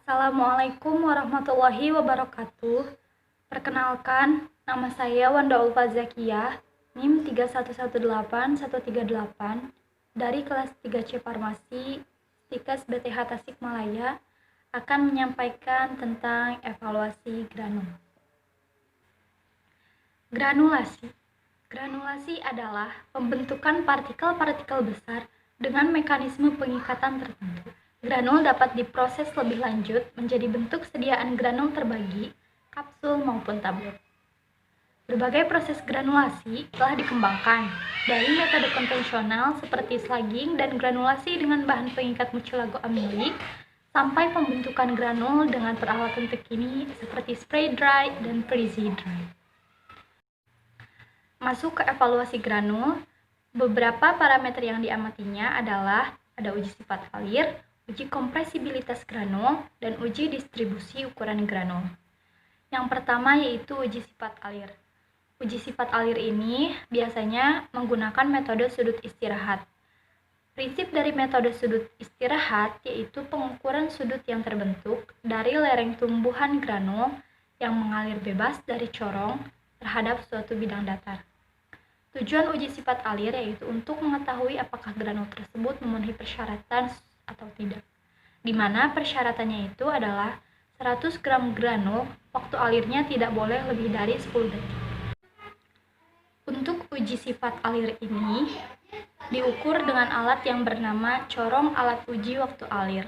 Assalamualaikum warahmatullahi wabarakatuh. Perkenalkan, nama saya Wanda Ulfa Zakiyah, NIM 3118138 dari kelas 3C Farmasi Stikes BTH Tasikmalaya akan menyampaikan tentang evaluasi granul. Granulasi adalah pembentukan partikel-partikel besar dengan mekanisme pengikatan tertentu. Granul dapat diproses lebih lanjut menjadi bentuk sediaan granul terbagi, kapsul maupun tablet. Berbagai proses granulasi telah dikembangkan, dari metode konvensional seperti slugging dan granulasi dengan bahan pengikat mucilago amilik, sampai pembentukan granul dengan peralatan terkini seperti spray dry dan freeze dry. Masuk ke evaluasi granul, beberapa parameter yang diamatinya adalah ada uji sifat alir, uji kompresibilitas granul, dan uji distribusi ukuran granul. Yang pertama yaitu uji sifat alir. Uji sifat alir ini biasanya menggunakan metode sudut istirahat. Prinsip dari metode sudut istirahat yaitu pengukuran sudut yang terbentuk dari lereng tumbuhan granul yang mengalir bebas dari corong terhadap suatu bidang datar. Tujuan uji sifat alir yaitu untuk mengetahui apakah granul tersebut memenuhi persyaratan atau tidak, di mana persyaratannya itu adalah 100 gram granul, waktu alirnya tidak boleh lebih dari 10 detik. Untuk uji sifat alir ini diukur dengan alat yang bernama corong alat uji waktu alir.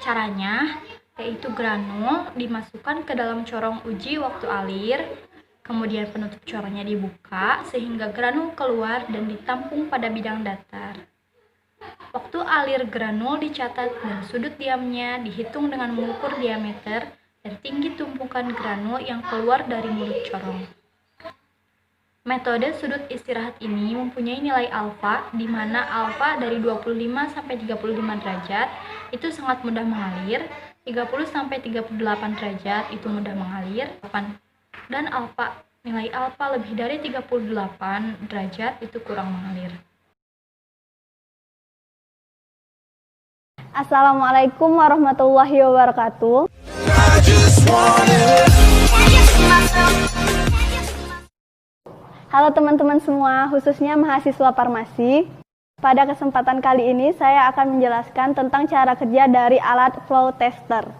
Caranya yaitu granul dimasukkan ke dalam corong uji waktu alir, kemudian penutup corongnya dibuka sehingga granul keluar dan ditampung pada bidang datar. Waktu alir granul dicatat dan sudut diamnya dihitung dengan mengukur diameter dan tinggi tumpukan granul yang keluar dari mulut corong. Metode sudut istirahat ini mempunyai nilai alfa, di mana alfa dari 25 sampai 35 derajat itu sangat mudah mengalir, 30 sampai 38 derajat itu mudah mengalir, dan nilai alfa lebih dari 38 derajat itu kurang mengalir. Assalamualaikum warahmatullahi wabarakatuh. Halo teman-teman semua, khususnya mahasiswa farmasi. Pada kesempatan kali ini saya akan menjelaskan tentang cara kerja dari alat flow tester.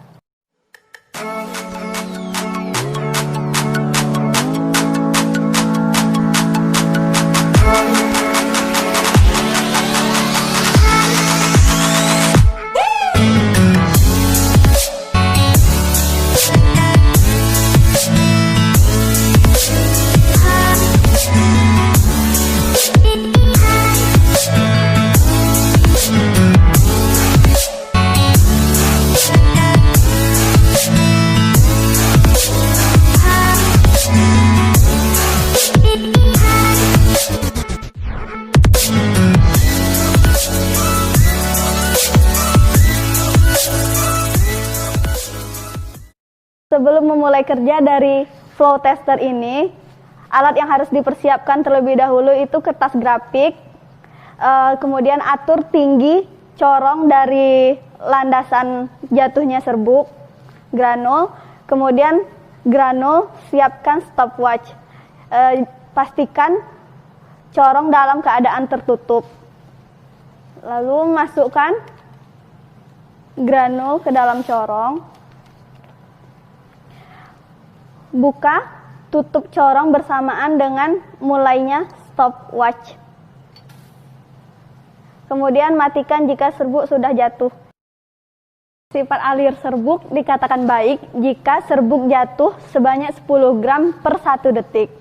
Sebelum memulai kerja dari flow tester ini, alat yang harus dipersiapkan terlebih dahulu itu kertas grafik, kemudian atur tinggi corong dari landasan jatuhnya serbuk granul, kemudian granul siapkan stopwatch, pastikan corong dalam keadaan tertutup, lalu masukkan granul ke dalam corong. Buka, tutup corong bersamaan dengan mulainya stopwatch. Kemudian matikan jika serbuk sudah jatuh. Sifat alir serbuk dikatakan baik jika serbuk jatuh sebanyak 10 gram per 1 detik.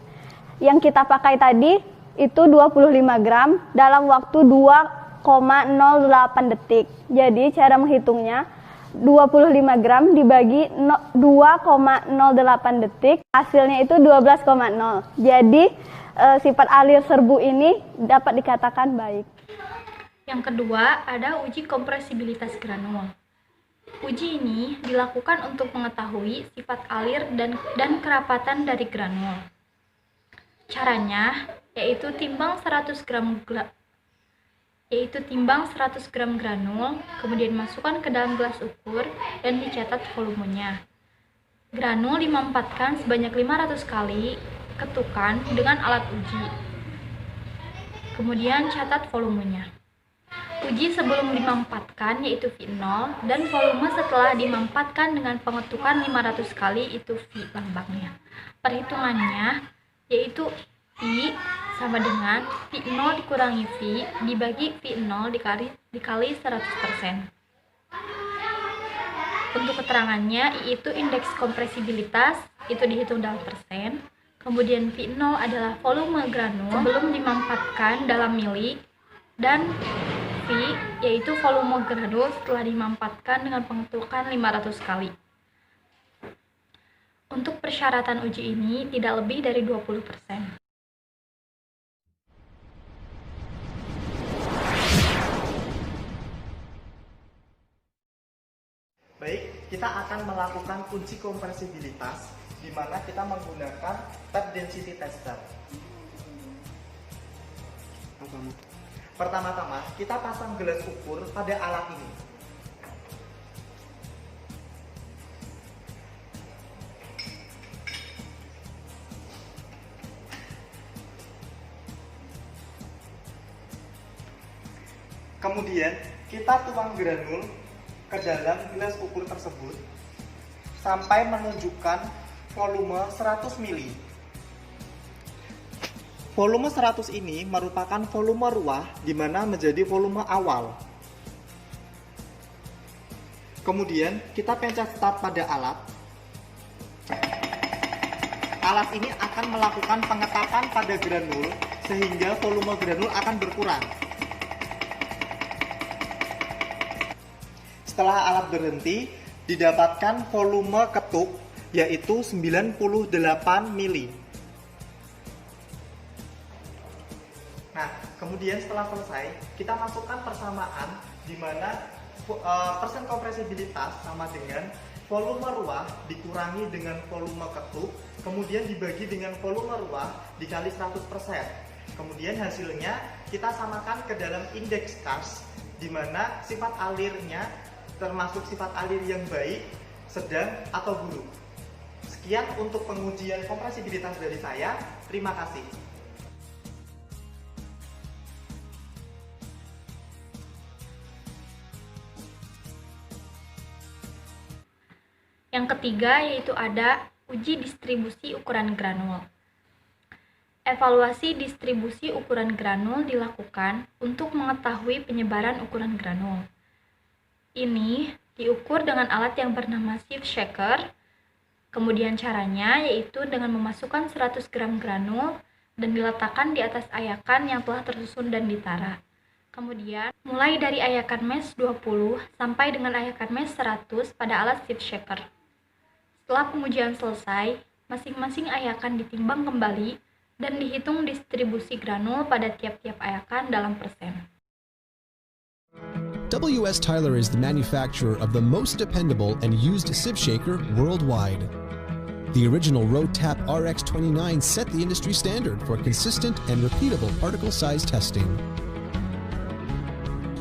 Yang kita pakai tadi itu 25 gram dalam waktu 2,08 detik. Jadi cara menghitungnya 25 gram dibagi 2,08 detik, hasilnya itu 12,0. Jadi sifat alir serbuk ini dapat dikatakan baik. Yang kedua, ada uji kompresibilitas granul. Uji ini dilakukan untuk mengetahui sifat alir dan kerapatan dari granul. Caranya yaitu timbang 100 gram yaitu timbang 100 gram granul, kemudian masukkan ke dalam gelas ukur dan dicatat volumenya. Granul dimampatkan sebanyak 500 kali, ketukan dengan alat uji. Kemudian catat volumenya. Uji sebelum dimampatkan yaitu V0 dan volume setelah dimampatkan dengan pengetukan 500 kali itu V lambangnya. Perhitungannya yaitu I sama dengan V0 dikurangi V dibagi V0 dikali 100%. Untuk keterangannya, I itu indeks kompresibilitas, itu dihitung dalam persen. Kemudian V0 adalah volume granul sebelum dimampatkan dalam mili, dan V yaitu volume granul setelah dimampatkan dengan pengetukan 500 kali. Untuk persyaratan uji ini tidak lebih dari 20%. Baik, kita akan melakukan uji kompresibilitas di mana kita menggunakan tap density tester. Pertama-tama, kita pasang gelas ukur pada alat ini. Kemudian, kita tuang granul ke dalam gelas ukur tersebut sampai menunjukkan volume 100 ml. Volume 100 ini merupakan volume ruah di mana menjadi volume awal. Kemudian kita pencet start pada alat. Alat ini akan melakukan pengetapan pada granul sehingga volume granul akan berkurang. Setelah alat berhenti, didapatkan volume ketuk yaitu 98 mili. Nah, kemudian setelah selesai, kita masukkan persamaan di mana persen kompresibilitas sama dengan volume ruah dikurangi dengan volume ketuk, kemudian dibagi dengan volume ruah dikali 100%. Kemudian hasilnya kita samakan ke dalam indeks CARS di mana sifat alirnya termasuk sifat alir yang baik, sedang, atau buruk. Sekian untuk pengujian kompresibilitas dari saya. Terima kasih. Yang ketiga yaitu ada uji distribusi ukuran granul. Evaluasi distribusi ukuran granul dilakukan untuk mengetahui penyebaran ukuran granul. Ini diukur dengan alat yang bernama sieve shaker. Kemudian caranya yaitu dengan memasukkan 100 gram granul dan diletakkan di atas ayakan yang telah tersusun dan ditara. Kemudian mulai dari ayakan mesh 20 sampai dengan ayakan mesh 100 pada alat sieve shaker. Setelah pengujian selesai, masing-masing ayakan ditimbang kembali dan dihitung distribusi granul pada tiap-tiap ayakan dalam persen. W.S. Tyler is the manufacturer of the most dependable and used sieve shaker worldwide. The original Rotap RX29 set the industry standard for consistent and repeatable particle size testing.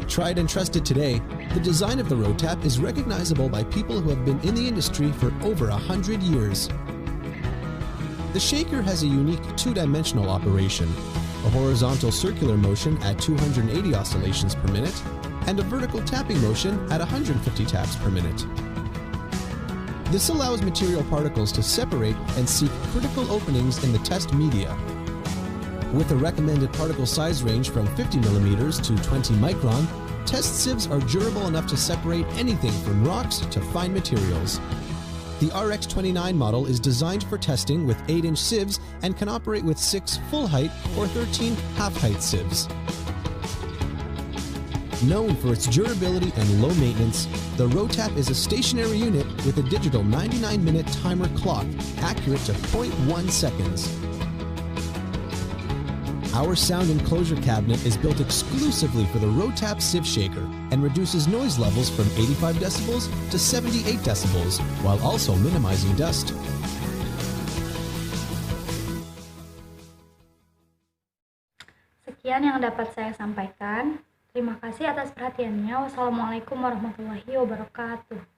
Tried and trusted today, the design of the Rotap is recognizable by people who have been in the industry for over 100 years. The shaker has a unique two-dimensional operation, a horizontal circular motion at 280 oscillations per minute, and a vertical tapping motion at 150 taps per minute. This allows material particles to separate and seek critical openings in the test media. With a recommended particle size range from 50 millimeters to 20 micron, test sieves are durable enough to separate anything from rocks to fine materials. The RX29 model is designed for testing with 8-inch sieves and can operate with 6 full-height or 13 half-height sieves. Known for its durability and low maintenance, the Rotap is a stationary unit with a digital 99-minute timer clock, accurate to 0.1 seconds. Our sound enclosure cabinet is built exclusively for the Rotap sieve shaker and reduces noise levels from 85 decibels to 78 decibels, while also minimizing dust. Sekian yang dapat saya sampaikan. Terima kasih atas perhatiannya. Wassalamualaikum warahmatullahi wabarakatuh.